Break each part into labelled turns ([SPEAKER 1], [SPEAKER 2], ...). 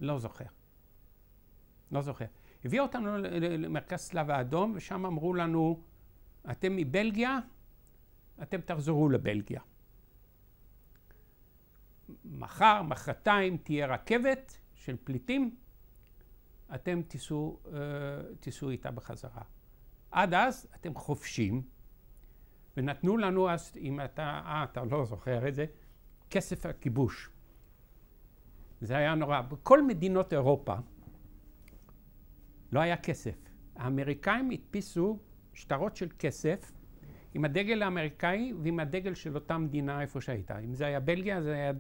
[SPEAKER 1] לא זוכר. לא זוכר. הביאו אותנו למרכז צלב האדום, ושם אמרו לנו, אתם מבלגיה, אתם תחזרו לבלגיה. מחר, מחרתיים, תהיה רכבת של פליטים, אתם תיסעו איתה בחזרה. עד אז אתם חופשים, ונתנו לנו אז, אם אתה לא זוכר את זה, כסף הכיבוש. זה היה נורא. בכל מדינות אירופה לא היה כסף. האמריקאים הדפיסו שטרות של כסף עם הדגל האמריקאי ועם הדגל של אותה מדינה איפה שהייתה. אם זה היה בלגיה, זה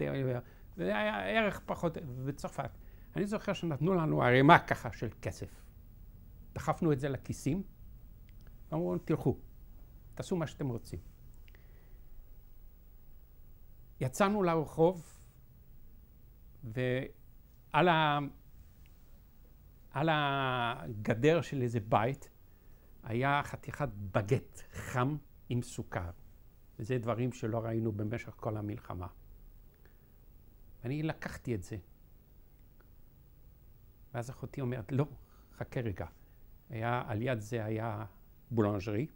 [SPEAKER 1] היה ערך פחות, בצרפת. אני זוכר שנתנו לנו ערימה ככה של כסף. דחפנו את זה לכיסים, ואמרו, תלכו, תעשו מה שאתם רוצים. יצאנו לרחוב, ועל הגדר של איזה בית היה חתיכת בגט חם עם סוכר. וזה דברים שלא ראינו במשך כל המלחמה. ואני לקחתי את זה. ואז אחותי אומרת, לא, חכה רגע. על יד זה היה בולנג'רי,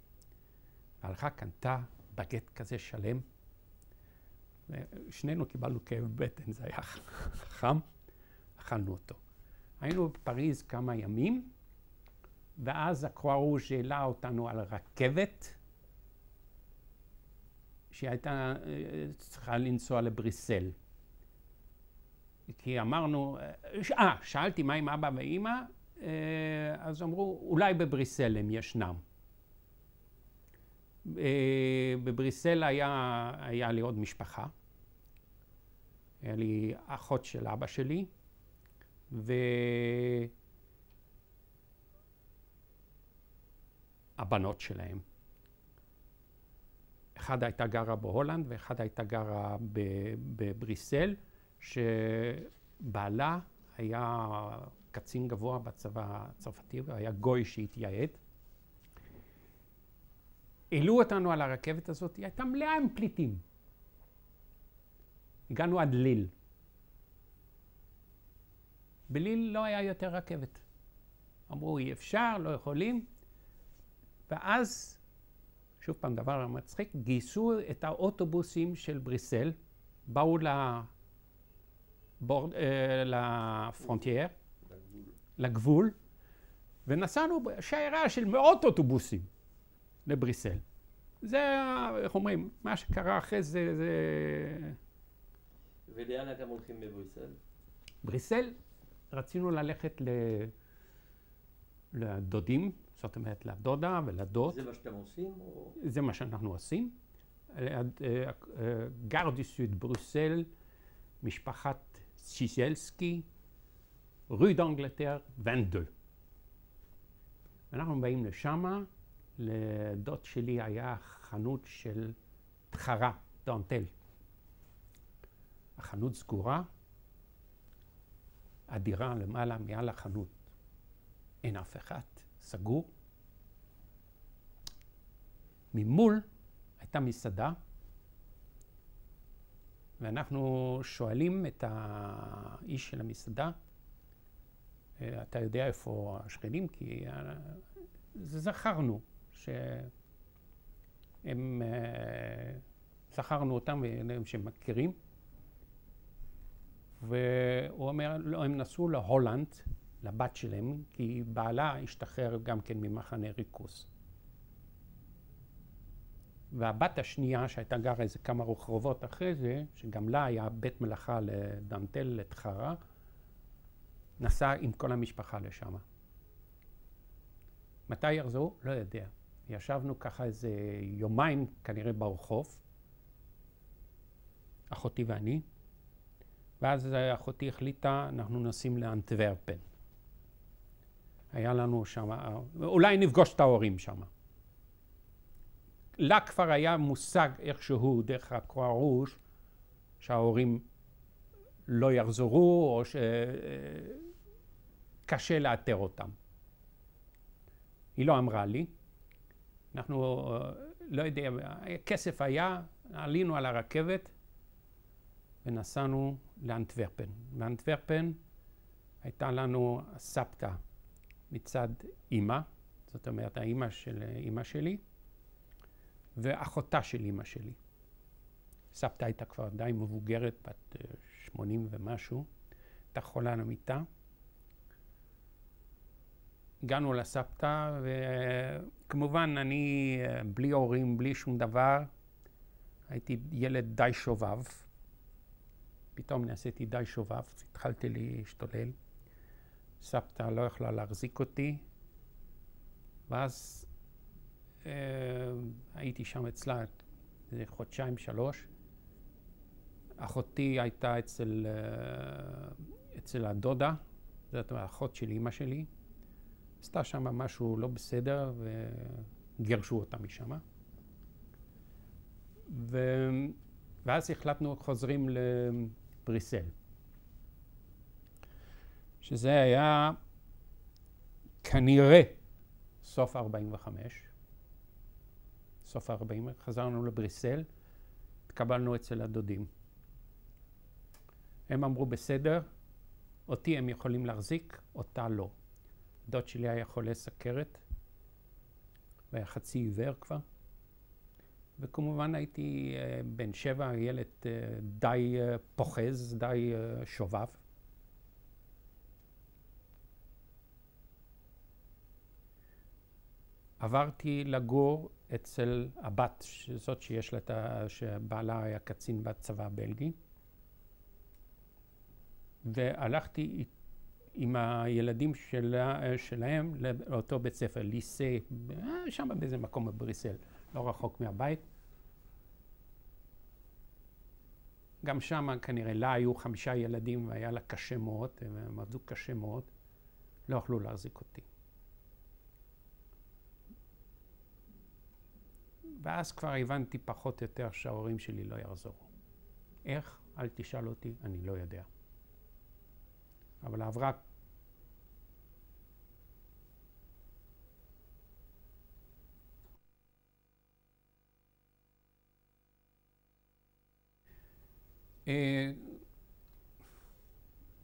[SPEAKER 1] והלכה קנתה בגט כזה שלם. שנינו קיבלנו כאב בטן, זה היה חם, אכלנו אותו. היינו בפריז כמה ימים, ואז הקרוארוז' העלה אותנו על רכבת, שהייתה צריכה לנסוע לבריסל. כי אמרנו, שאלתי מה עם אבא ואמא, אז אמרו, אולי בבריסל הם ישנם. בבריסל היה לי עוד משפחה. היה לי אחות של אבא שלי, והבנות שלהם. אחד הייתה גרה בהולנד ואחד הייתה גרה בבריסל, שבעלה היה קצין גבוה בצבא הצרפתי, והיה גוי שהתייעד. העלו אותנו על הרכבת הזאת, היא הייתה מלאה עם פליטים. הגענו עד ליל. בליל לא היה יותר רכבת. אמרו, אי אפשר, לא יכולים. ואז, שוב פעם, דבר מצחיק, גייסו את האוטובוסים של בריסל, באו לפרונטייר, לגבול, ונסענו שיירה של מאות אוטובוסים לבריסל. זה, איך אומרים, מה שקרה אחרי זה,
[SPEAKER 2] ולאן אתם הולכים בבריסל?
[SPEAKER 1] בריסל, רצינו ללכת לדודים, זאת אומרת לדודה ולדוד.
[SPEAKER 2] זה מה שאתם עושים? או...
[SPEAKER 1] זה מה שאנחנו עושים. גר די סוד בריסל, משפחת שיזלסקי, רוי דאנגלטר, 22. אנחנו באים לשמה, לדוד שלי היה חנות של תחרה, דנטל. החנות סגורה, הדירה למעלה מעל החנות. אין אף אחד, סגור. ממול הייתה מסעדה, ואנחנו שואלים את האיש של המסעדה, אתה יודע איפה השכנים? כי זכרנו שהם, זכרנו אותם שהם מכירים. והוא אומר, לא, הם נסעו להולנד, לבת שלהם, כי בעלה השתחרר גם כן ממחנה ריכוז. והבת השנייה, שהייתה גרה איזה כמה רחובות אחרי זה, שגם לה היה בית מלאכה לדנטל, לתחרה, נסע עם כל המשפחה לשם. מתי יחזרו? לא יודע. ישבנו ככה איזה יומיים כנראה ברחוב, אחותי ואני, ואז אחותי החליטה, אנחנו נוסעים לאנטוורפן. היה לנו שם, אולי נפגוש את ההורים שם. לה כבר היה מושג איכשהו דרך הקרוארוז' שההורים לא יחזרו, או שקשה לאתר אותם. היא לא אמרה לי. אנחנו, לא יודע, כסף היה, עלינו על הרכבת, ונסענו לאנטוורפן. באנטוורפן הייתה לנו סבתא מצד אמא, זאת אומרת האמא של אמא שלי, ואחותה של אמא שלי. סבתא הייתה כבר די מבוגרת, בת 80 ומשהו, הייתה חולה על המיטה. הגענו לסבתא, וכמובן אני בלי הורים, בלי שום דבר, הייתי ילד די שובב. פתאום נעשיתי די שובב, התחלתי להשתולל. סבתא לא יכלה להחזיק אותי, ואז הייתי שם אצלה איזה חודשיים, 3. אחותי הייתה אצל הדודה, זאת האחות של אמא שלי. עשתה שם משהו לא בסדר וגירשו אותה משם. ואז החלטנו חוזרים לבריסל. שזה היה כנראה סוף 45. סוף 40, חזרנו לבריסל, התקבלנו אצל הדודים. הם אמרו בסדר, אותי הם יכולים להחזיק, אותה לא. דוד שלי היה חולה סכרת, והיה חצי עיוור כבר. וכמובן הייתי בן 7, ילד די פוחז, די שובב. עברתי לגור אצל הבת, זאת שיש לה, שבעלה היה קצין בצבא הבלגי. והלכתי עם הילדים שלהם לאותו בית ספר, ליסה, שם באיזה מקום בבריסל, לא רחוק מהבית. גם שם כנראה לה היו 5 ילדים והיה לה קשה מאוד, הם עבדו קשה מאוד, לא יכלו להחזיק אותי. ואז כבר הבנתי פחות או יותר שההורים שלי לא יחזרו. איך? אל תשאל אותי, אני לא יודע. אבל עברה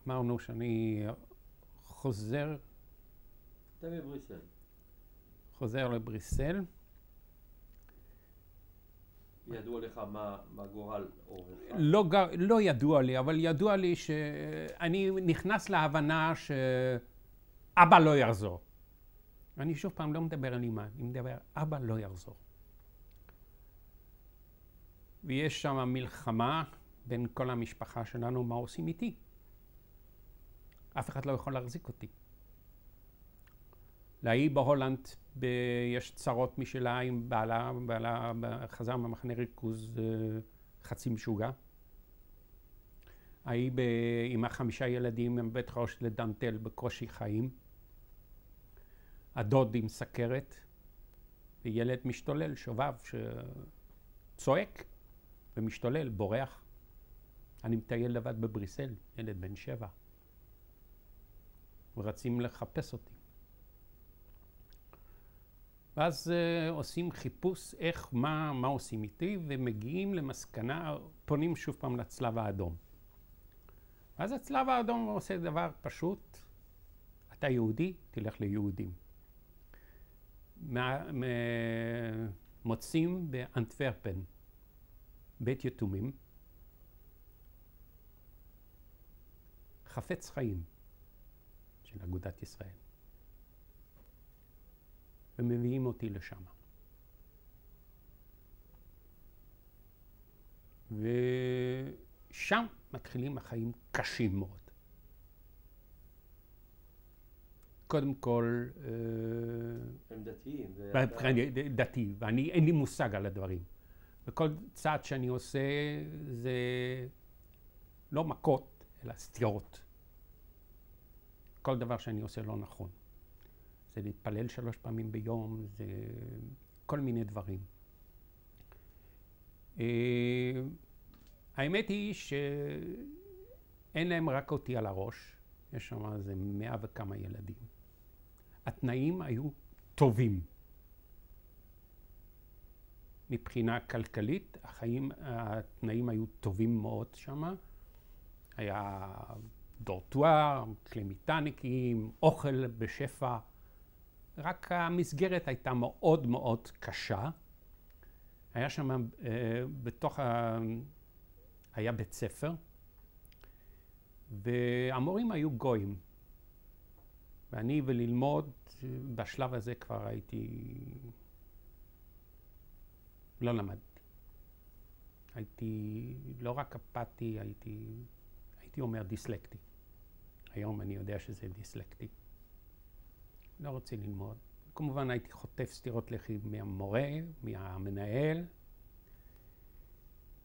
[SPEAKER 1] אמרנו שאני חוזר לבריסל.
[SPEAKER 2] ידוע לך מה גורל הוריך?
[SPEAKER 1] לא ידוע לי, אבל ידוע לי שאני נכנס להבנה שאבא לא יחזור. אני שוב פעם לא מדבר על אמא, אני מדבר, אבא לא יחזור. ויש שם מלחמה בין כל המשפחה שלנו, מה עושים איתי? אף אחד לא יכול להחזיק אותי. להיא בהולנד יש צרות משלה עם בעלה חזר ממחנה ריכוז חצי משוגע. ההיא עם 5 ילדים עם בית ראש לדנטל בקושי חיים. הדוד עם סכרת, וילד משתולל, שובב, שצועק ומשתולל, בורח. אני מטייל לבד בבריסל, ילד בן 7. ורצים לחפש אותי. ואז עושים חיפוש איך, מה עושים איתי, ומגיעים למסקנה, פונים שוב פעם לצלב האדום. ואז הצלב האדום עושה דבר פשוט, אתה יהודי, תלך ליהודים. מוצאים באנטוורפן, בית יתומים, חפץ חיים של אגודת ישראל. ומביאים אותי לשם. ושם מתחילים החיים קשים מאוד. קודם כל,
[SPEAKER 2] הם דתיים.
[SPEAKER 1] דתי, ואני אין לי מושג על הדברים. וכל צעד שאני עושה זה לא מכות, אלא סתירות. כל דבר שאני עושה לא נכון. זה להתפלל 3 פעמים ביום, זה כל מיני דברים. האמת היא שאין להם רק אותי על הראש, יש שם איזה 100 וכמה ילדים. התנאים היו טובים. מבחינה כלכלית, התנאים היו טובים מאוד שם. היה דורטואר, כלי מיטה נקיים, אוכל בשפע. רק המסגרת הייתה מאוד מאוד קשה. היה שם היה בית ספר, והמורים היו גויים. ואני וללמוד, בשלב הזה כבר לא למדתי. הייתי לא רק אפאתי, הייתי אומר דיסלקטי. היום אני יודע שזה דיסלקטי. לא רוצה ללמוד. כמובן הייתי חוטף סטירות לחי מהמורה, מהמנהל,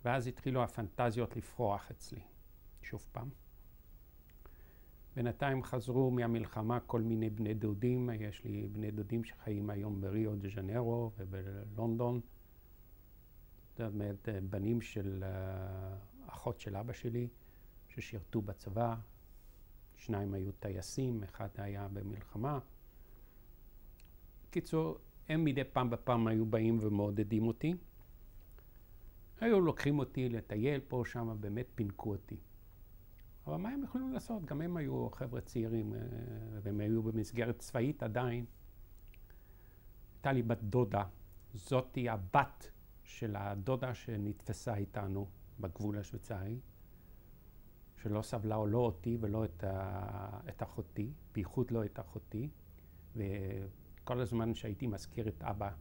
[SPEAKER 1] ואז התחילו הפנטזיות לפרוח אצלי, שוב פעם. בינתיים חזרו מהמלחמה כל מיני בני דודים. יש לי בני דודים שחיים היום בריו דה ז'נרו ובלונדון. זאת אומרת, בנים של אחות של אבא שלי, ששירתו בצבא. 2 היו טייסים, 1 היה במלחמה. בקיצור, הם מדי פעם בפעם היו באים ומעודדים אותי. היו לוקחים אותי לטייל פה, שם באמת פינקו אותי. אבל מה הם יכולים לעשות? גם הם היו חבר'ה צעירים, והם היו במסגרת צבאית עדיין. הייתה לי בת דודה, זאתי הבת של הדודה שנתפסה איתנו בגבול השוויצרי, שלא סבלה או לא אותי ולא את אחותי, בייחוד לא את אחותי, וכל הזמן שהייתי מזכיר את אבא,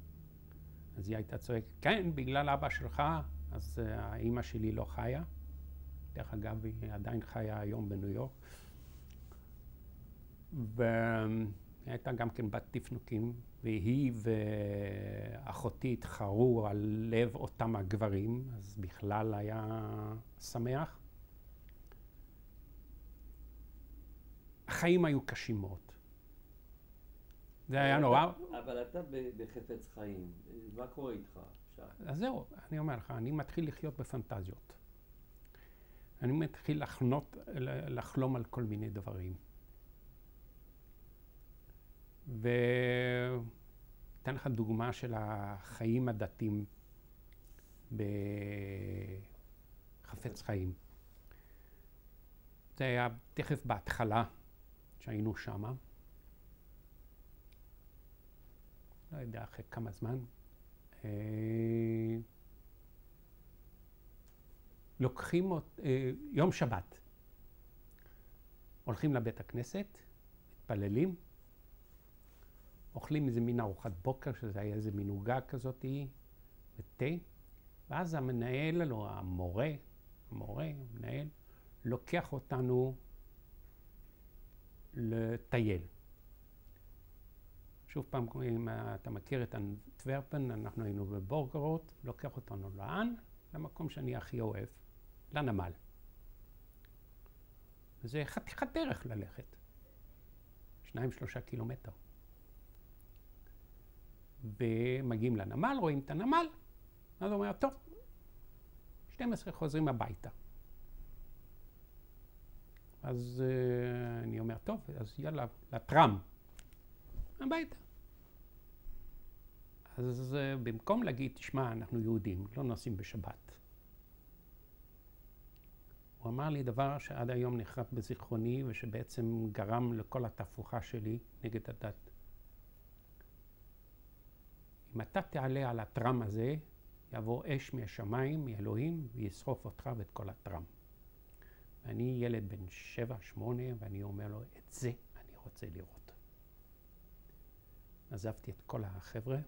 [SPEAKER 1] אז היא הייתה צועקת, כן, בגלל אבא שלך, אז האמא שלי לא חיה. דרך אגב, היא עדיין חיה היום בניו יורק. והייתה גם כן בת תפנוקים, והיא ואחותי התחרו על לב אותם הגברים, אז בכלל היה שמח. החיים היו קשים מאוד. זה היה נורא.
[SPEAKER 2] אבל אתה בחפץ חיים, מה קורה איתך עכשיו?
[SPEAKER 1] אז זהו, אני אומר לך, אני מתחיל לחיות בפנטזיות. אני מתחיל לחלום על כל מיני דברים. ואתן לך דוגמה של החיים הדתיים בחפץ חיים. זה היה תכף בהתחלה שהיינו שמה. לא יודע אחרי כמה זמן. לוקחים יום שבת. הולכים לבית הכנסת, מתפללים, אוכלים איזה מין ארוחת בוקר, שזה היה איזה מין עוגה כזאת, ותה, ואז המנהל, או המנהל, לוקח אותנו לטייל. שוב פעם, אם אתה מכיר את אנטוורפן, אנחנו היינו בבורגרות, לוקח אותנו לאן? למקום שאני הכי אוהב, לנמל. וזה חתיכת דרך ללכת. 2-3 קילומטר. ומגיעים לנמל, רואים את הנמל, אז הוא אומר, טוב, 12 חוזרים הביתה. אז אני אומר, טוב, אז יאללה, לטרם. הביתה. אז במקום להגיד, תשמע, אנחנו יהודים, לא נוסעים בשבת. הוא אמר לי דבר שעד היום נחרט בזיכרוני, ושבעצם גרם לכל התהפוכה שלי נגד הדת. אם אתה תעלה על הטרם הזה, יבוא אש מהשמיים, מאלוהים, וישרוף אותך ואת כל הטרם. ואני ילד בן 7-8, ואני אומר לו, את זה אני רוצה לראות. עזבתי את כל החבר'ה,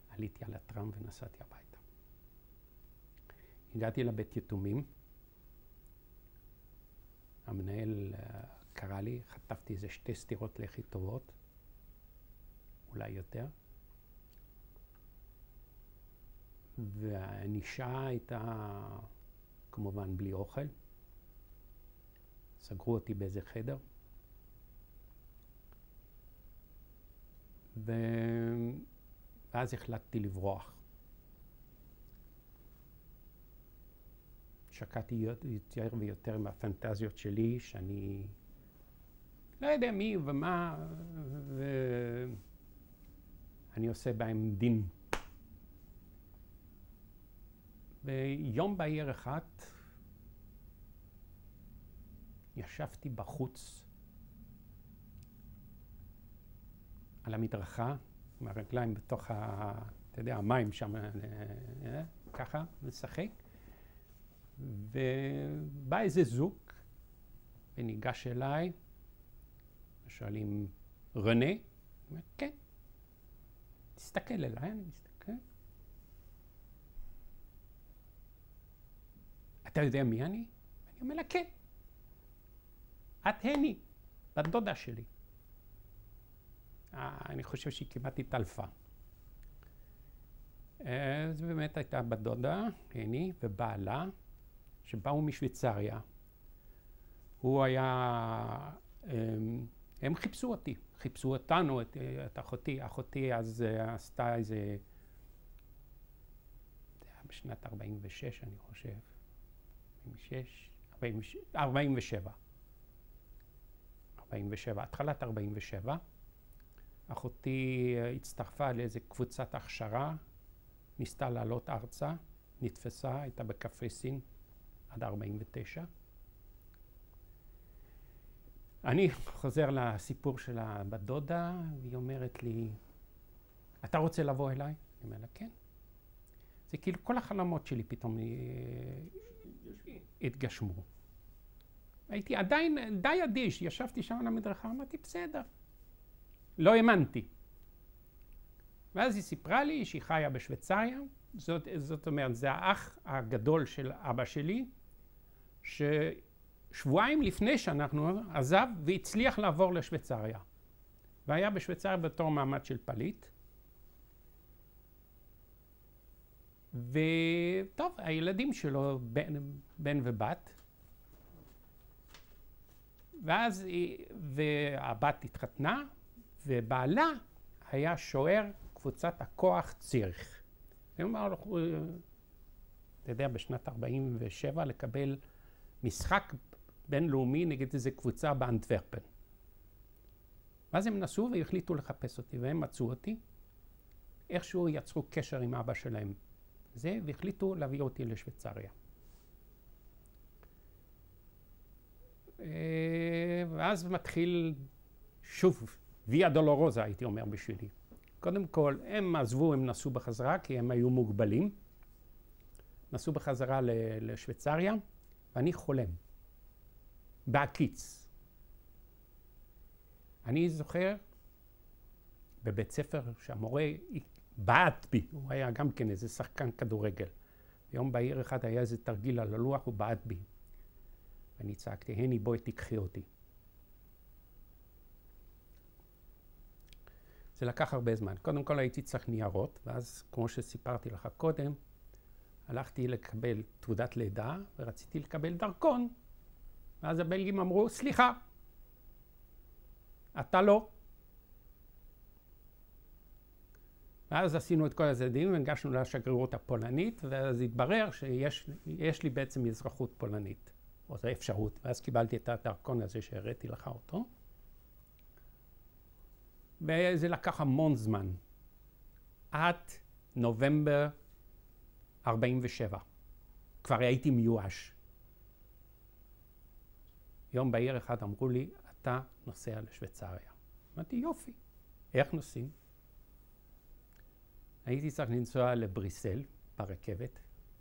[SPEAKER 1] עליתי על הטרם ונסעתי הביתה. הגעתי לבית יתומים, המנהל קרא לי, חטפתי איזה 2 סטירות לחי טובות, אולי יותר. והנישה הייתה כמובן בלי אוכל. סגרו אותי באיזה חדר. ואז החלטתי לברוח. שקעתי יותר ויותר מהפנטזיות שלי, שאני לא יודע מי ומה, ואני עושה בהם דין. ויום בהיר אחד ישבתי בחוץ על המדרכה, עם הרגליים בתוך אתה יודע, המים שם, ככה, משחק. ובא איזה זוג, וניגש אליי, ושואלים, רנה? אני אומר, כן. תסתכל אליי, אני מסתכל. אתה יודע מי אני? אני אומר לה, כן. את הני, בת דודה שלי. אני חושב שהיא כמעט התעלפה. זו באמת הייתה בת דודה, הני, ובעלה, שבאו משוויצריה. הוא היה... הם חיפשו אותי, חיפשו אותנו, את אחותי. אחותי אז עשתה איזה... זה היה בשנת 46, אני חושב. 47. התחלת 47. אחותי הצטרפה לאיזו קבוצת הכשרה, ניסתה לעלות ארצה, נתפסה, הייתה בקפריסין עד 49. אני חוזר לסיפור של הבת דודה, והיא אומרת לי, אתה רוצה לבוא אליי? אני אומר לה, כן. זה כאילו כל החלומות שלי פתאום התגשמו. הייתי עדיין די אדיש, ישבתי שם על המדרכה, אמרתי, בסדר. לא האמנתי. ואז היא סיפרה לי שהיא חיה בשוויצריה, זאת אומרת, זה האח הגדול של אבא שלי, ששבועיים לפני שאנחנו עזב והצליח לעבור לשוויצריה. והיה בשוויצריה בתור מעמד של פליט. וטוב, הילדים שלו, בן ובת. ואז והבת התחתנה, ובעלה היה שוער קבוצת הכוח ציריך. הוא אמר, אתה יודע, בשנת 47 לקבל משחק בינלאומי נגד איזו קבוצה באנטוורפן. ואז הם נסעו והחליטו לחפש אותי, והם מצאו אותי. איכשהו יצרו קשר עם אבא שלהם. והחליטו להביא אותי לשוויצריה. ואז מתחיל שוב, ויה דולורוזה, הייתי אומר בשבילי. קודם כל, הם עזבו, הם נסעו בחזרה, כי הם היו מוגבלים. נסעו בחזרה לשוויצריה, ואני חולם. בהקיץ. אני זוכר בבית ספר שהמורה בעט בי, הוא היה גם כן איזה שחקן כדורגל. יום בהיר אחד היה איזה תרגיל על הלוח, הוא בעט בי. ואני צעקתי, הני, בואי תיקחי אותי. זה לקח הרבה זמן. קודם כל הייתי צריך ניירות, ואז כמו שסיפרתי לך קודם, הלכתי לקבל תעודת לידה, ורציתי לקבל דרכון. ואז הבלגים אמרו, סליחה, אתה לא. ואז עשינו את כל הצעדים, והגשנו לשגרירות הפולנית, ואז התברר שיש לי בעצם אזרחות פולנית. או זו אפשרות, ואז קיבלתי את הדרכון הזה שהראיתי לך אותו. וזה לקח המון זמן. עד נובמבר 47. כבר הייתי מיואש. יום בהיר אחד אמרו לי, אתה נוסע לשוויצריה. אמרתי, יופי. איך נוסעים? הייתי צריך לנסוע לבריסל ברכבת.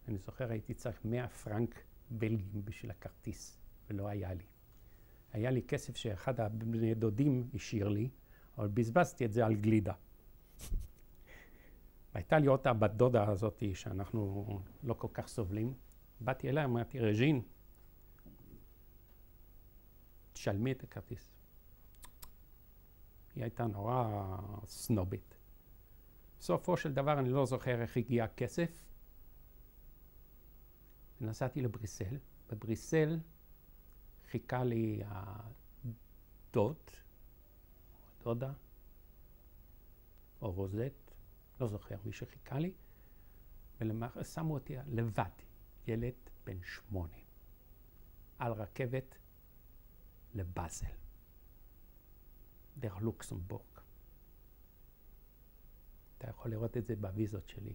[SPEAKER 1] אני זוכר, הייתי צריך 100 פרנק בלגים בשביל הכרטיס, ולא היה לי. היה לי כסף שאחד הבני דודים השאיר לי, אבל בזבזתי את זה על גלידה. והייתה לי אותה בת דודה הזאת שאנחנו לא כל כך סובלים. באתי אליה, אמרתי, רג'ין, תשלמי את הכרטיס. היא הייתה נורא סנובית. בסופו של דבר אני לא זוכר איך הגיע הכסף. נסעתי לבריסל. בבריסל חיכה לי הדוד, או דודה, או רוזט, לא זוכר מי שחיכה לי, ושמו אותי לבד, ילד בן 8, על רכבת לבאזל, דרך לוקסמבורג. אתה יכול לראות את זה בוויזות שלי,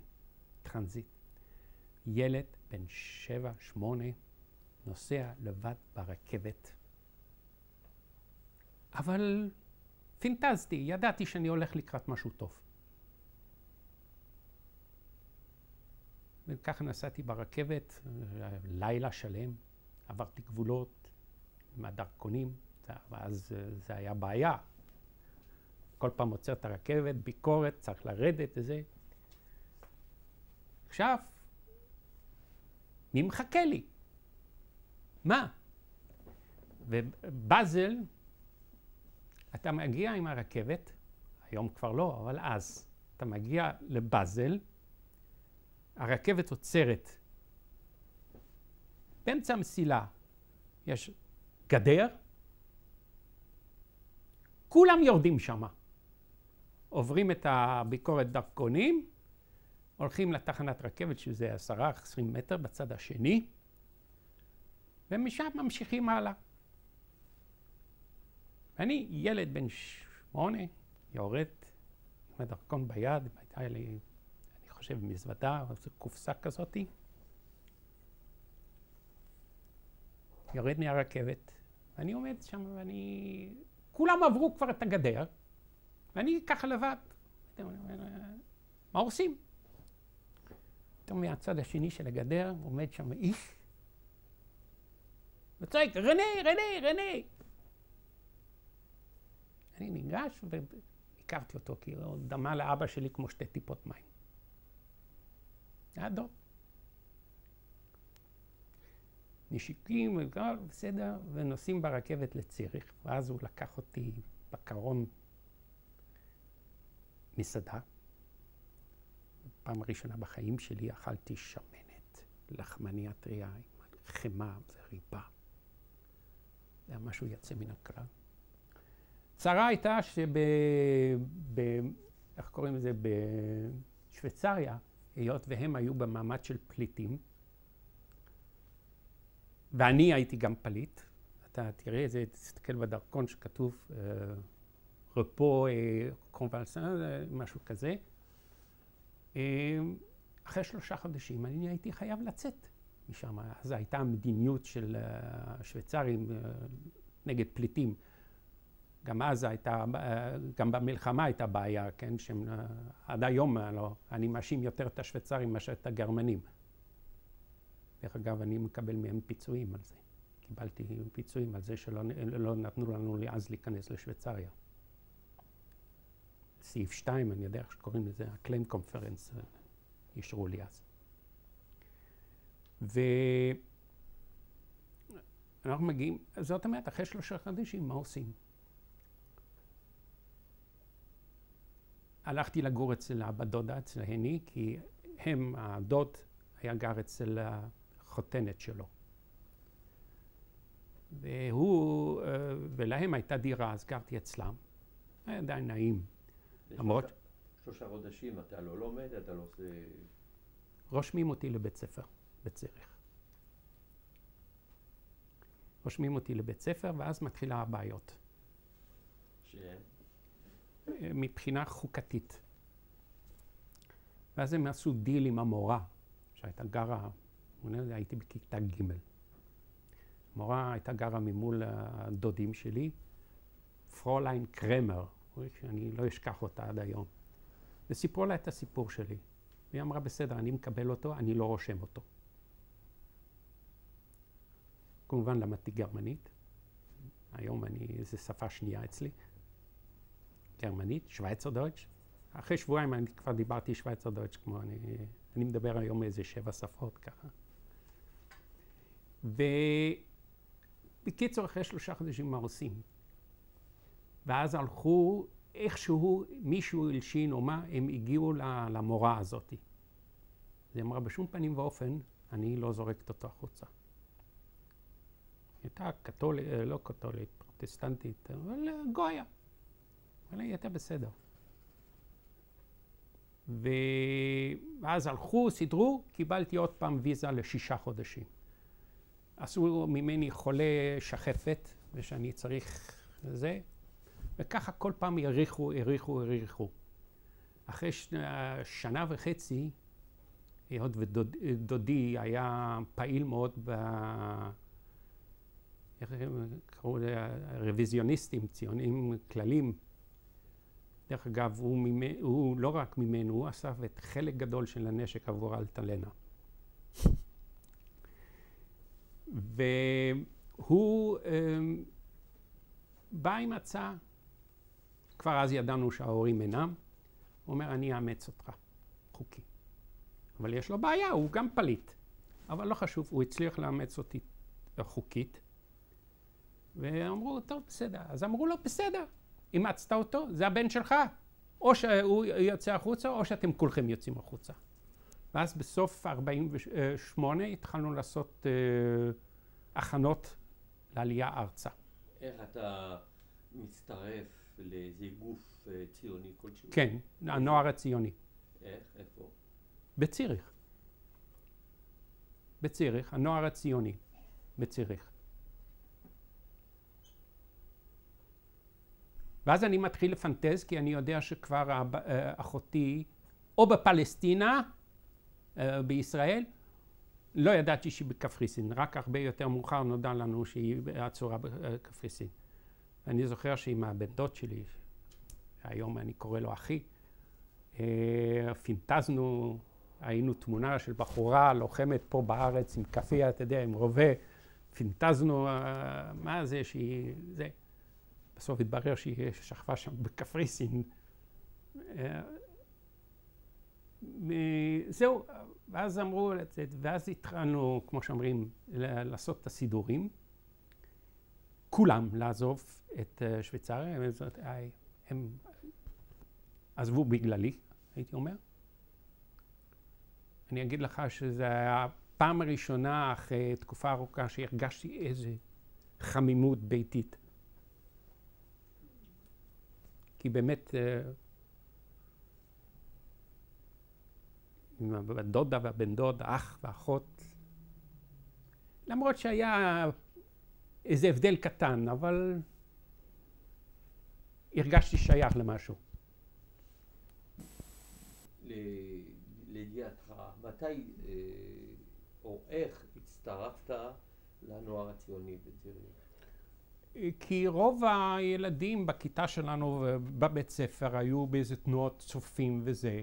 [SPEAKER 1] טרנזיט. ילד בן 7-8 נוסע לבד ברכבת אבל פינטזתי, ידעתי שאני הולך לקראת משהו טוב. וככה נסעתי ברכבת, לילה שלם, עברתי גבולות עם הדרכונים, ואז זה היה בעיה. כל פעם עוצר את הרכבת, ביקורת, צריך לרדת וזה. עכשיו, מי מחכה לי? מה? ובאזל, אתה מגיע עם הרכבת, היום כבר לא, אבל אז, אתה מגיע לבאזל, הרכבת עוצרת. באמצע המסילה יש גדר, כולם יורדים שמה. עוברים את הביקורת דרכונים, הולכים לתחנת רכבת, שזה 10-20 מטר בצד השני, ומשם ממשיכים הלאה. ואני ילד בן 8, יורד עם הדרכון ביד, הייתה לי, אני חושב, מזוודה, או זו קופסה כזאתי. יורד מהרכבת, ואני עומד שם, ואני... כולם עברו כבר את הגדר, ואני ככה לבד. מה עושים? פתאום מהצד השני של הגדר עומד שם איש, וצועק, רנה, רנה, רנה. אני ניגש והכרתי אותו, כי הוא דמה לאבא שלי כמו 2 טיפות מים. היה דוד. נשיקים, בסדר, ונוסעים ברכבת לציריך, ואז הוא לקח אותי בקרון מסעדה. פעם ראשונה בחיים שלי אכלתי שמנת, לחמניה טריה, עם חמה וריבה. זה היה משהו יוצא מן הכלל. צרה הייתה איך קוראים לזה? בשוויצריה, היות והם היו במעמד של פליטים, ואני הייתי גם פליט. אתה תראה את זה, תסתכל בדרכון שכתוב רפו קונבלסן, משהו כזה. אחרי 3 חודשים אני הייתי חייב לצאת משם. אז הייתה מדיניות של השוויצרים נגד פליטים. גם אז הייתה, גם במלחמה הייתה בעיה, כן? עד היום אני מאשים יותר את השוויצרים מאשר את הגרמנים. דרך אגב, אני מקבל מהם פיצויים על זה. קיבלתי פיצויים על זה שלא נתנו לנו אז להיכנס לשוויצריה. סעיף 2, אני יודע איך שקוראים לזה, ה-Claim Conference, אישרו לי אז. ואנחנו מגיעים, זאת אומרת, אחרי 3 חודשים, מה עושים? הלכתי לגור אצל אבא דודה, אצל הני, כי הדוד היה גר אצל החותנת שלו. ולהם הייתה דירה, אז גרתי אצלם. היה עדיין נעים. למרות...
[SPEAKER 2] 3 חודשים אתה לא לומד, אתה לא עושה...
[SPEAKER 1] רושמים אותי לבית ספר, בציריך. רושמים אותי לבית ספר, ואז מתחילה הבעיות.
[SPEAKER 2] שהן?
[SPEAKER 1] מבחינה חוקתית. ואז הם עשו דיל עם המורה, שהייתה גרה, הייתי בכיתה ג'. המורה הייתה גרה ממול הדודים שלי, פרוליין קרמר, שאני לא אשכח אותה עד היום. וסיפרו לה את הסיפור שלי. והיא אמרה, בסדר, אני מקבל אותו, אני לא רושם אותו. כמובן למדתי גרמנית. היום זו שפה שנייה אצלי. גרמנית, שוויצר דויטש. אחרי שבועיים אני כבר דיברתי שוויצר דויטש, כמו אני מדבר היום איזה 7 שפות ככה. ובקיצור, אחרי 3 חודשים מה עושים? ואז הלכו, איכשהו מישהו הלשין או מה, הם הגיעו למורה הזאת. היא אמרה, בשום פנים ואופן, אני לא זורקת אותו החוצה. הייתה קתולית, לא קתולית, פרוטסטנטית, אבל גויה. אבל היא הייתה בסדר. ואז הלכו, סידרו, קיבלתי עוד פעם ויזה ל6 חודשים. עשו ממני חולה שחפת, ושאני צריך זה, וככה כל פעם האריכו. אחרי 1.5 שנה, היות ודודי היה פעיל מאוד איך קראו רוויזיוניסטים, ציונים כללים. דרך אגב, הוא לא רק ממנו, הוא אסף את חלק גדול של הנשק עבור אלטלנה. והוא בא עם הצעה, כבר אז ידענו שההורים אינם, הוא אומר, אני אאמץ אותך, חוקי. אבל יש לו בעיה, הוא גם פליט. אבל לא חשוב, הוא הצליח לאמץ אותי חוקית. ואמרו, טוב, בסדר. אז אמרו לו, בסדר, אימצת אותו, זה הבן שלך. או שהוא יוצא החוצה, או שאתם כולכם יוצאים החוצה. ואז בסוף 48' התחלנו לעשות הכנות לעלייה ארצה.
[SPEAKER 2] איך אתה מצטרף לאיזה גוף ציוני כלשהו?
[SPEAKER 1] כן, הנוער הציוני.
[SPEAKER 2] איך? איפה?
[SPEAKER 1] בציריך. בציריך, הנוער הציוני. בציריך. ואז אני מתחיל לפנטז, כי אני יודע שכבר אחותי, או בפלסטינה, בישראל, לא ידעתי שהיא בקפריסין, רק הרבה יותר מאוחר נודע לנו שהיא עצורה בקפריסין. אני זוכר שעם הבן דוד שלי, היום אני קורא לו אחי, פינטזנו, היינו תמונה של בחורה לוחמת פה בארץ עם כפיה, אתה יודע, עם רובה, פינטזנו, מה זה שהיא, זה. בסוף התברר שהיא שכבה שם בקפריסין. זהו, ואז אמרו, ואז התחלנו, כמו שאומרים, לעשות את הסידורים. כולם לעזוב את שוויצריה, הם עזבו בגללי, הייתי אומר. אני אגיד לך שזו הייתה הפעם הראשונה אחרי תקופה ארוכה שהרגשתי איזו חמימות ביתית. כי באמת, עם הדודה והבן דוד, האח והאחות, למרות שהיה איזה הבדל קטן, אבל הרגשתי שייך למשהו.
[SPEAKER 2] לידיעתך, מתי או איך הצטרפת לנוער הציוני בציריך?
[SPEAKER 1] כי רוב הילדים בכיתה שלנו בבית ספר היו באיזה תנועות צופים וזה.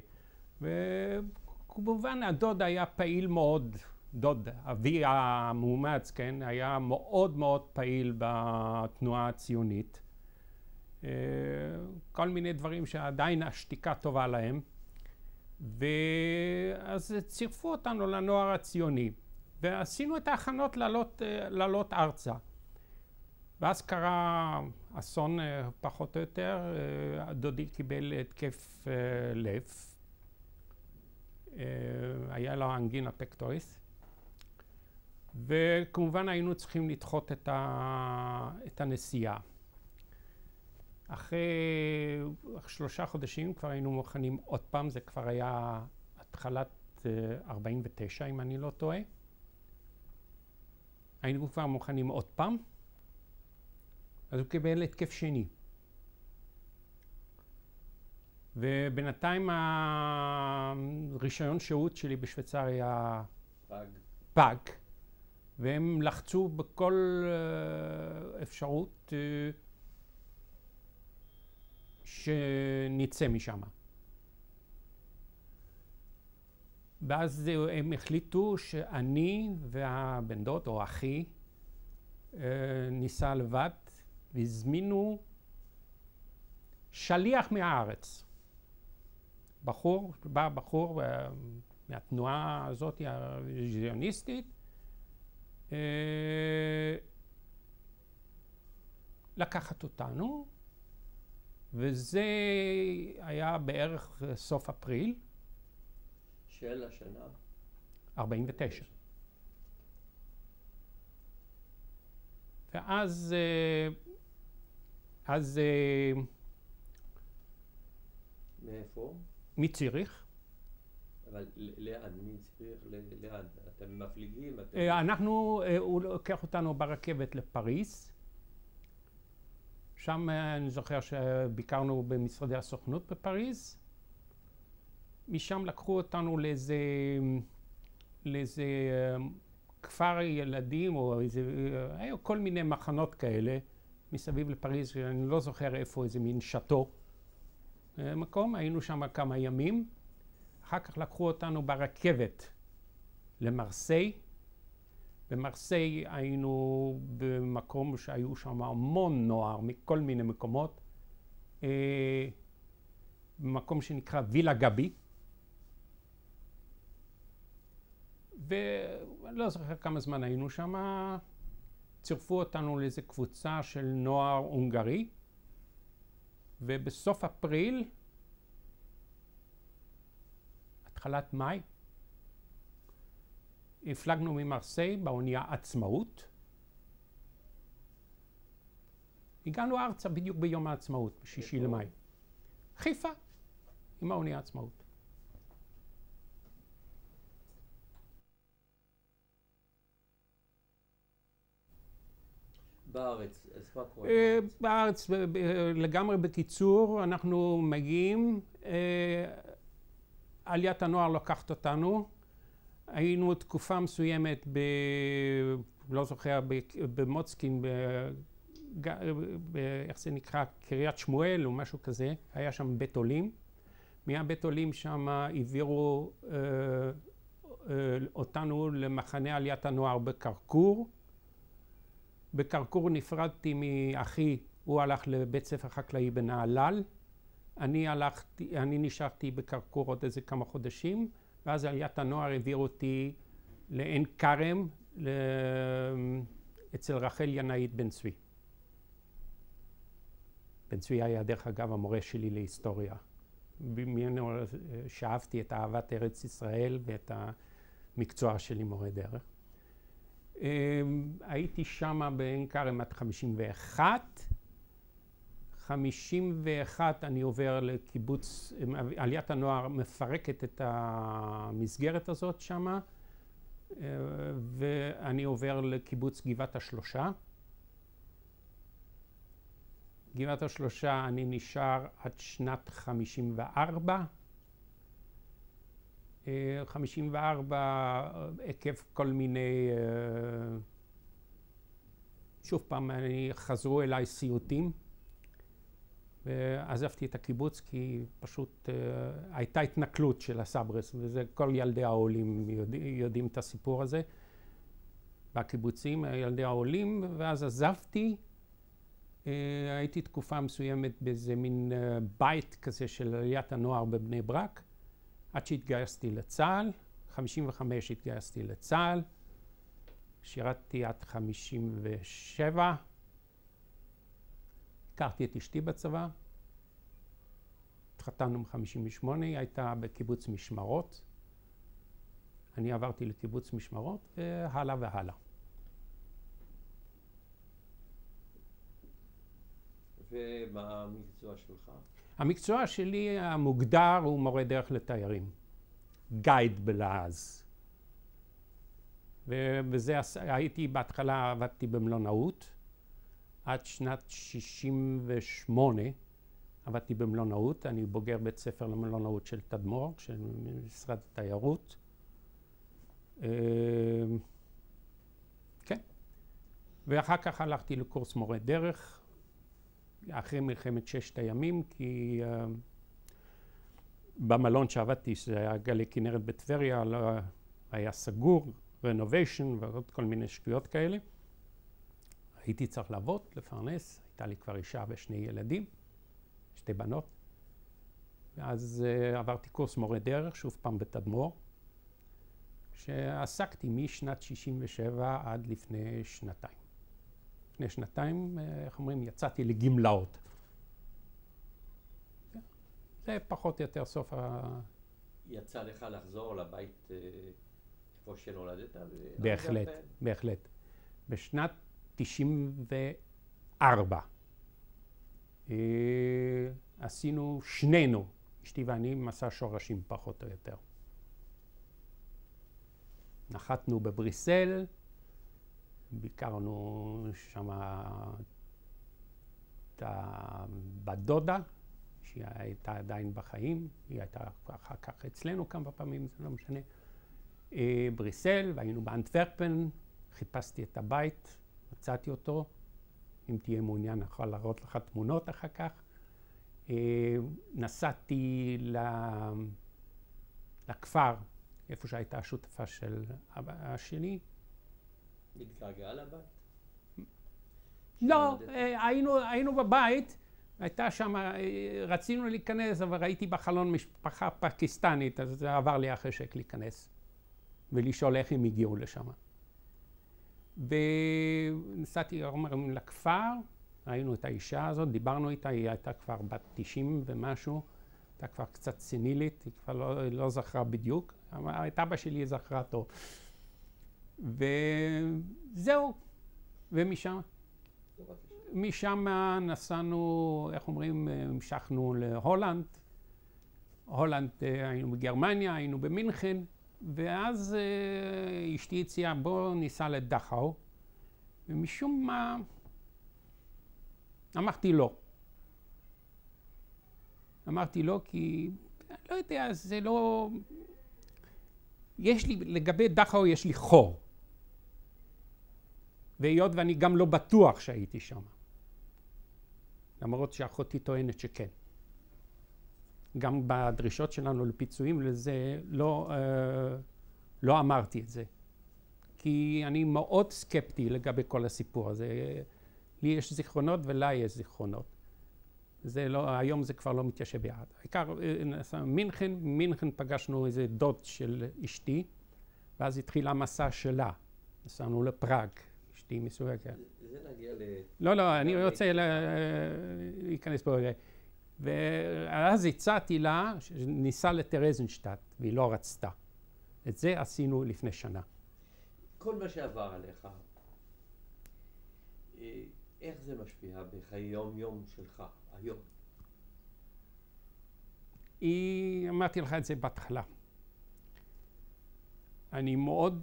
[SPEAKER 1] וכמובן הדוד היה פעיל מאוד, דוד, אבי המאומץ, כן, היה מאוד מאוד פעיל בתנועה הציונית. כל מיני דברים שעדיין השתיקה טובה להם. ואז צירפו אותנו לנוער הציוני. ועשינו את ההכנות לעלות ארצה. ואז קרה אסון פחות או יותר, דודי קיבל התקף לב, היה לו אנגינה פקטוריס, וכמובן היינו צריכים לדחות את הנסיעה. אחרי 3 חודשים כבר היינו מוכנים עוד פעם, זה כבר היה התחלת 49 אם אני לא טועה. היינו כבר מוכנים עוד פעם. אז הוא קיבל התקף שני. ובינתיים הרישיון שהות שלי בשוויצריה פג. והם לחצו בכל אפשרות שנצא משם. ואז הם החליטו שאני והבן דוד או אחי ניסע לבד. והזמינו שליח מהארץ. בא בחור מהתנועה הזאת הרוויזיוניסטית, לקחת אותנו, וזה היה בערך סוף אפריל.
[SPEAKER 2] של השנה?
[SPEAKER 1] 49. ואז
[SPEAKER 2] מאיפה?
[SPEAKER 1] מציריך.
[SPEAKER 2] אבל לאן? מציריך לאן? אתם מפליגים?
[SPEAKER 1] הוא לוקח אותנו ברכבת לפריז. שם אני זוכר שביקרנו במשרדי הסוכנות בפריז. משם לקחו אותנו לאיזה כפר ילדים, או איזה, היו כל מיני מחנות כאלה מסביב לפריז, שאני לא זוכר איפה, איזה מין שאטו מקום, היינו שם כמה ימים. אחר כך לקחו אותנו ברכבת למרסיי. במרסיי היינו במקום שהיו שם המון נוער מכל מיני מקומות, במקום שנקרא וילה גבי. ואני לא זוכר כמה זמן היינו שם, צירפו אותנו לאיזו קבוצה של נוער הונגרי, ובסוף אפריל, התחלת מאי, הפלגנו ממרסיי באונייה עצמאות. הגענו ארצה בדיוק ביום העצמאות, בשישי למאי. חיפה, עם האונייה עצמאות.
[SPEAKER 2] בארץ, אז מה קורה?
[SPEAKER 1] בארץ, לגמרי בקיצור, אנחנו מגיעים, עליית הנוער לוקחת אותנו. היינו תקופה מסוימת לא זוכר, במוצקין, איך זה נקרא, קריית שמואל או משהו כזה, היה שם בית עולים. מהבית עולים שם העבירו אותנו למחנה עליית הנוער בקרקור. בקרקור נפרדתי מאחי, הוא הלך לבית ספר חקלאי בנהלל. אני נשארתי בקרקור עוד איזה כמה חודשים, ואז עליית הנוער העביר אותי לעין כרם, אצל רחל ינאית בן צבי. בן צבי היה דרך אגב המורה שלי להיסטוריה. ממנו שאהבתי את אהבת ארץ ישראל ואת המקצוע שלי מורה דרך. הייתי שם בעין כרם עד 51. 51 אני עובר לקיבוץ, עליית הנוער מפרקת את המסגרת הזאת שם, ואני עובר לקיבוץ גבעת השלושה. גבעת השלושה אני נשאר עד שנת 54. 54 עקב כל מיני, שוב פעם חזרו אליי סיוטים, ועזבתי את הקיבוץ כי פשוט הייתה התנכלות של הסברס, וזה כל ילדי העולים יודעים את הסיפור הזה בקיבוצים, ילדי העולים, ואז עזבתי. הייתי תקופה מסוימת באיזה מין בית כזה של עליית הנוער בבני ברק, עד שהתגייסתי לצה"ל. 55 התגייסתי לצה"ל, שירתתי עד 57. הכרתי את אשתי בצבא, התחתנו ב-58, היא הייתה בקיבוץ משמרות. אני עברתי לקיבוץ משמרות, והלאה והלאה.
[SPEAKER 2] ומה המקצוע שלך?
[SPEAKER 1] המקצוע שלי המוגדר הוא מורה דרך לתיירים. גייד בלעז. ובזה הייתי, בהתחלה עבדתי במלונאות. עד שנת 68 עבדתי במלונאות. אני בוגר בית ספר למלונאות של תדמור, של משרד התיירות. כן. ואחר כך הלכתי לקורס מורה דרך. אחרי מלחמת ששת הימים, כי במלון שעבדתי, שזה היה גלי כנרת בטבריה, היה סגור, רנוביישן ועוד כל מיני שטויות כאלה. הייתי צריך לעבוד, לפרנס, הייתה לי כבר אישה ושני ילדים, שתי בנות. ואז עברתי קורס מורה דרך, שוב פעם בתדמור, שעסקתי משנת 67 עד לפני שנתיים. לפני שנתיים, איך אומרים, יצאתי לגמלאות. זה פחות או יותר סוף
[SPEAKER 2] יצא לך לחזור לבית איפה שנולדת?
[SPEAKER 1] בהחלט, בהחלט. בשנת 94 עשינו שנינו, אשתי ואני, מסע שורשים פחות או יותר. נחתנו בבריסל, ביקרנו שם את הבת דודה, שהיא הייתה עדיין בחיים, היא הייתה אחר כך אצלנו כמה פעמים, זה לא משנה. בריסל, והיינו באנטוורפן, חיפשתי את הבית, מצאתי אותו. אם תהיה מעוניין, אני יכול להראות לך תמונות אחר כך. נסעתי לכפר, איפה שהייתה השותפה של אבא שלי.
[SPEAKER 2] מתגעגע לבית?
[SPEAKER 1] לא, היינו בבית, הייתה שם, רצינו להיכנס, אבל ראיתי בחלון משפחה פקיסטנית, אז זה עבר לי החשק להיכנס ולשאול איך הם הגיעו לשם. ונסעתי לכפר, ראינו את האישה הזאת, דיברנו איתה, היא הייתה כבר בת 90 ומשהו, הייתה כבר קצת סנילית, היא כבר לא זכרה בדיוק, אבל את אבא שלי זכרה טוב. וזהו, משם נסענו, איך אומרים, המשכנו להולנד. הולנד, היינו בגרמניה, היינו במינכן, ואז אשתי הציעה, בוא ניסע לדכאו, ומשום מה אמרתי לא. אמרתי לא כי, לא יודע, זה לא... יש לי, לגבי דכאו יש לי חור. והיות ואני גם לא בטוח שהייתי שם. למרות שאחותי טוענת שכן. גם בדרישות שלנו לפיצויים לזה לא אמרתי את זה. כי אני מאוד סקפטי לגבי כל הסיפור הזה. לי יש זיכרונות ולה יש זיכרונות. זה לא, היום זה כבר לא מתיישב ביחד. העיקר, מינכן פגשנו איזה דוד של אשתי, ואז התחיל המסע שלה. נסענו לפראג, אשתי מסווגת.
[SPEAKER 2] זה נגיע
[SPEAKER 1] לא, אני רוצה להיכנס פה. ואז הצעתי לה שניסע לטרזנשטט, והיא לא רצתה. את זה עשינו לפני שנה.
[SPEAKER 2] כל מה שעבר עליך, איך זה משפיע בחיי יום-יום שלך, היום?
[SPEAKER 1] אמרתי לך את זה בהתחלה. אני מאוד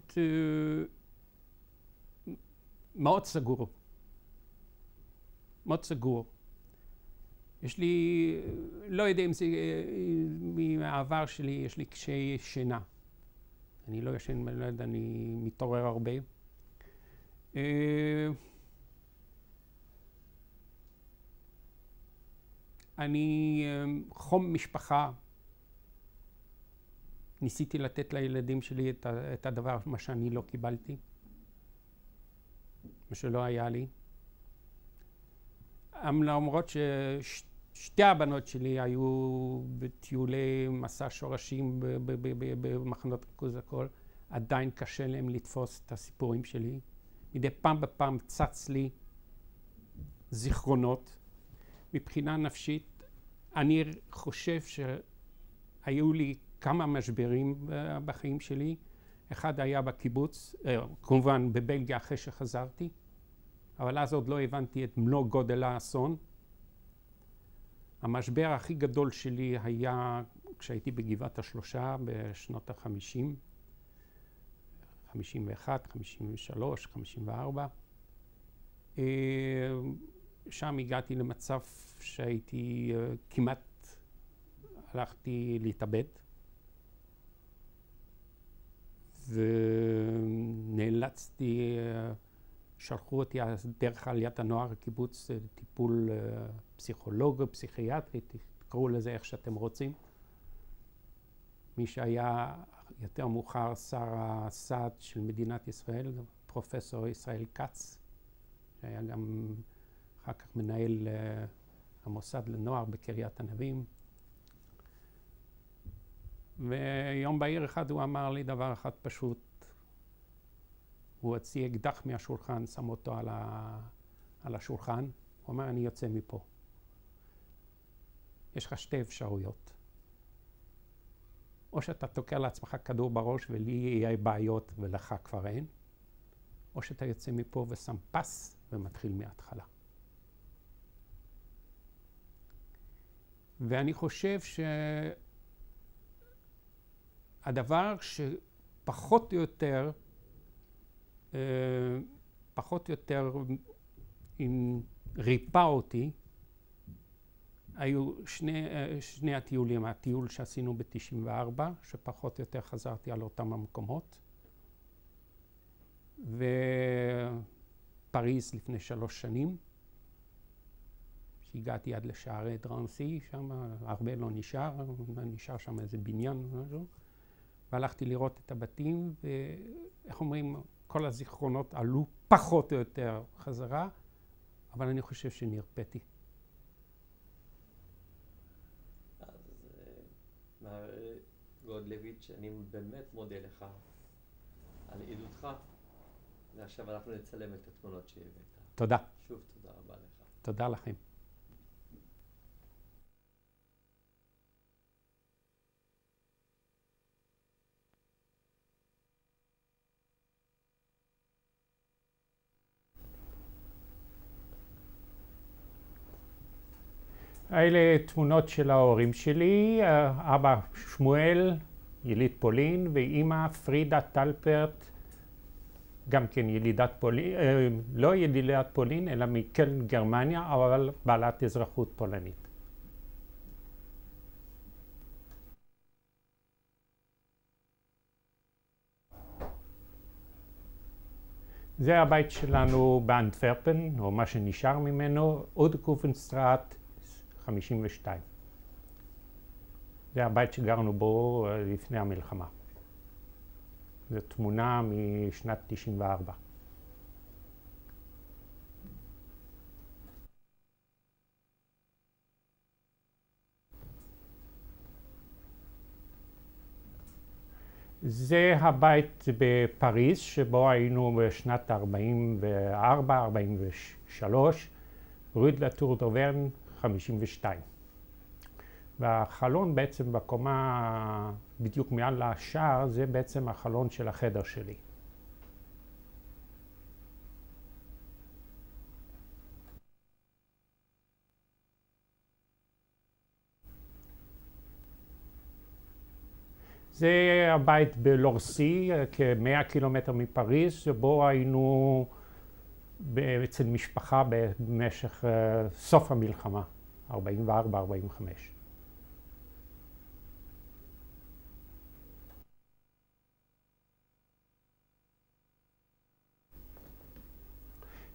[SPEAKER 1] סגור. מאוד סגור. יש לי, לא יודע אם זה מהעבר שלי, יש לי קשיי שינה. אני לא ישן, לא יודע, אני מתעורר הרבה. אני חום משפחה. ניסיתי לתת לילדים שלי את הדבר, מה שאני לא קיבלתי. מה שלא היה לי. למרות ששתי הבנות שלי היו בטיולי מסע שורשים במחנות ריכוז הכל, עדיין קשה להם לתפוס את הסיפורים שלי. מדי פעם בפעם צץ לי זיכרונות. מבחינה נפשית, אני חושב שהיו לי כמה משברים בחיים שלי. אחד היה בקיבוץ, כמובן בבלגיה אחרי שחזרתי, אבל אז עוד לא הבנתי את מלוא גודל האסון. המשבר הכי גדול שלי היה כשהייתי בגבעת השלושה בשנות ה-50, 51, 53, 54. שם הגעתי למצב שהייתי כמעט הלכתי להתאבד. ונאלצתי, שלחו אותי דרך עליית הנוער הקיבוץ טיפול פסיכולוג או פסיכיאטרי, תקראו לזה איך שאתם רוצים. מי שהיה יותר מאוחר שר הסעד של מדינת ישראל, פרופסור ישראל כץ, שהיה גם אחר כך מנהל המוסד לנוער בקריית ענבים. ויום בהיר אחד הוא אמר לי דבר אחד פשוט. הוא הוציא אקדח מהשולחן, שם אותו על השולחן. הוא אמר, אני יוצא מפה. יש לך שתי אפשרויות. או שאתה תוקע לעצמך כדור בראש ולי יהיה בעיות ולך כבר אין. או שאתה יוצא מפה ושם פס ומתחיל מההתחלה. ואני חושב שהדבר שפחות או יותר ריפא אותי, היו שני הטיולים, הטיול שעשינו ב-94, שפחות או יותר חזרתי על אותם המקומות, ופריז לפני 3 שנים, שהגעתי עד לשערי דרנסי, שם הרבה לא נשאר, נשאר שם איזה בניין משהו, והלכתי לראות את הבתים, ואיך אומרים, כל הזיכרונות עלו פחות או יותר חזרה, אבל אני חושב שנרפאתי.
[SPEAKER 2] מר גודלביץ', אני באמת מודה לך על עדותך, ועכשיו אנחנו נצלם את התמונות שהבאת.
[SPEAKER 1] תודה.
[SPEAKER 2] שוב תודה רבה לך.
[SPEAKER 1] תודה לכם. אלה תמונות של ההורים שלי, אבא שמואל, יליד פולין, ואימא פרידה טלפרט, גם כן ילידת פולין, לא ילידת פולין, אלא מקלן גרמניה, אבל בעלת אזרחות פולנית. זה הבית שלנו באנטוורפן, או מה שנשאר ממנו, אודקופנסטראט 52. זה הבית שגרנו בו לפני המלחמה. זו תמונה משנת 94. זה הבית בפריז, שבו היינו בשנת 44-43, רue de la Tour d'Auvergne 52. והחלון בעצם בקומה, בדיוק מעל השער, זה בעצם החלון של החדר שלי. זה הבית בלורסי, כ100 קילומטר מפריז, שבו היינו אצל משפחה במשך סוף המלחמה, 44-45.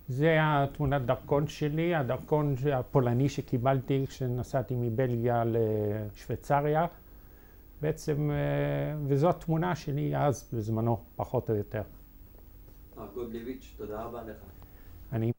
[SPEAKER 1] זה התמונת דרכון שלי, הדרכון הפולני שקיבלתי כשנסעתי מבלגיה לשוויצריה. בעצם, וזו התמונה שלי אז בזמנו, פחות או יותר.
[SPEAKER 2] מר גודלביץ', תודה רבה לך.
[SPEAKER 1] אני